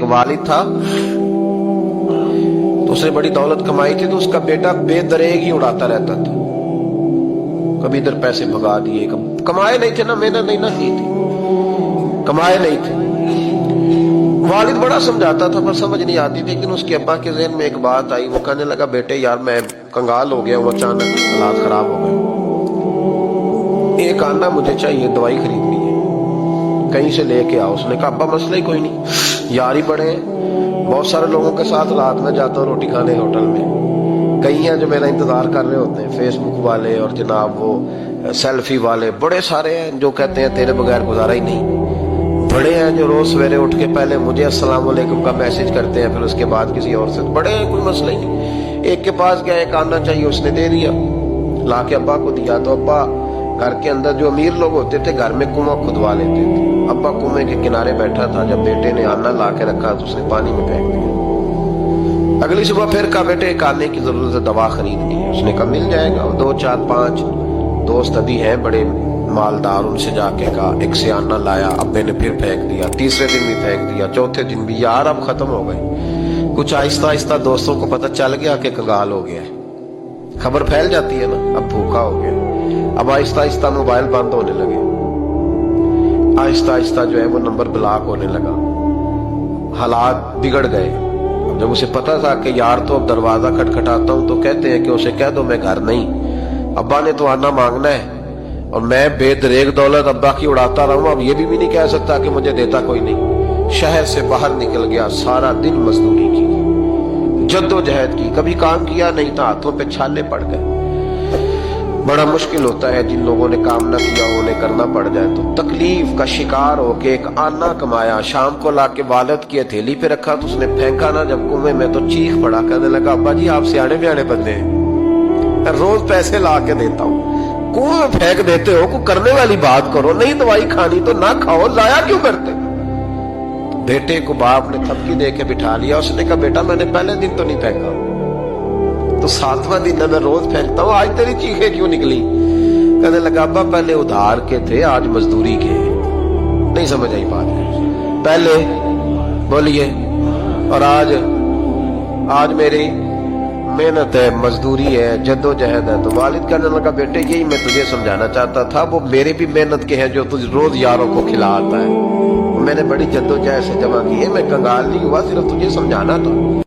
ایک والد تھا تو اس نے بڑی دولت کمائی تھی، تو اس کا بیٹا بے دریغ ہی اڑاتا رہتا تھا، کبھی ادھر پیسے بھگا دیے، کمائے نہیں تھے نا، محنت نہیں نہ کی تھی، کمائے نہیں تھے۔ والد بڑا سمجھاتا تھا پر سمجھ نہیں آتی تھی، لیکن اس کے ابا کے ذہن میں ایک بات آئی، وہ کہنے لگا بیٹے یار میں کنگال ہو گیا ہوں، اچانک حالات خراب ہو گئے، ایک آنا مجھے چاہیے، دوائی خریدنی ہے، کہیں سے لے کے آؤ۔ اس نے کہا ابا مسئلہ ہی کوئی نہیں، یار ہی بڑے ہیں، بہت سارے لوگوں کے ساتھ رات میں جاتا ہوں روٹی کھانے ہوٹل میں، کئی ہیں جو میرا انتظار کر رہے ہوتے ہیں، فیس بک والے اور جناب وہ سیلفی والے، بڑے سارے ہیں جو کہتے ہیں تیرے بغیر گزارا ہی نہیں، بڑے ہیں جو روز سویرے اٹھ کے پہلے مجھے السلام علیکم کا میسج کرتے ہیں، پھر اس کے بعد کسی اور سے، بڑے ہیں، کوئی مسئلہ ہی نہیں۔ ایک کے پاس گیا، ایک آنا چاہیے، اس نے دے دیا، لا کے ابا کو دیا، تو ابا گھر کے اندر جو امیر لوگ ہوتے تھے گھر میں کنواں کھدوا لیتے تھے، ابا کنویں کے کنارے بیٹھا تھا، جب بیٹے نے آنا لا کے رکھا تو اس نے پانی میں پھینک دیا۔ اگلی صبح پھر کہا بیٹے ایک آنے کی ضرورت ہے، دوا خریدنی ہے، اس نے کہا مل جائے گا، 2 4 5 دوست ابھی ہیں بڑے مالدار، ان سے جا کے کہا، ایک سے آنا لایا، ابے نے پھر پھینک دیا، تیسرے دن بھی پھینک دیا، چوتھے دن بھی، یار اب ختم ہو گئے۔ کچھ آہستہ آہستہ دوستوں کو پتہ چل گیا کہ کنگال ہو گیا ہے، خبر پھیل جاتی ہے نا، اب بھوکا ہو گیا۔ اب آہستہ آہستہ موبائل بند ہونے لگے، آہستہ آہستہ جو ہے وہ نمبر بلاک ہونے لگا، حالات بگڑ گئے۔ جب اسے پتا تھا کہ یار تو اب دروازہ کھٹکھٹاتا ہوں تو کہتے ہیں کہ اسے کہہ دو میں گھر نہیں، ابا نے تو آنا مانگنا ہے، اور میں بے دریغ دولت ابا کی اڑاتا رہا ہوں، اب یہ بھی نہیں کہہ سکتا کہ مجھے دیتا کوئی نہیں۔ شہر سے باہر نکل گیا، سارا دن مزدوری کی، جد و جہد کی، کبھی کام کیا نہیں تھا، ہاتھوں پہ چھالے پڑ گئے۔ بڑا مشکل ہوتا ہے جن لوگوں نے کام نہ کیا انہیں کرنا پڑ جائے، تو تکلیف کا شکار ہو کے ایک آنا کمایا، شام کو لا کے والد کی ہتھیلی پہ رکھا تو اس نے پھینکا نا جب کنویں میں، تو چیخ پڑا، کہنے لگا ابا جی آپ سیانے بیانے بندے ہیں، روز پیسے لا کے دیتا ہوں، کنویں میں پھینک دیتے ہو، کوئی کرنے والی بات کرو، نہیں دوائی کھانی تو نہ کھاؤ، لایا کیوں کرتے؟ بیٹے کو باپ نے تھپکی دے کے بٹھا لیا، اس نے کہا بیٹا میں نے پہلے دن تو نہیں پھینکا، تو 7واں دن میں روز پھینکتا ہوں، آج تیری چیخیں کیوں نکلی؟ کہنے لگا ابا پہلے ادھار کے تھے آج مزدوری کے، نہیں سمجھ آئی بات، پہلے بولیے، اور آج میری محنت ہے، مزدوری ہے، جد و جہد ہے۔ تو والد کہنے لگا بیٹے یہی میں تجھے سمجھانا چاہتا تھا، وہ میرے بھی محنت کے ہیں جو تجھ روز یاروں کو کھلاتا ہے، میں نے بڑی جد و جہد سے جمع کی ہے، میں کنگال نہیں ہوا، صرف تجھے سمجھانا تھا۔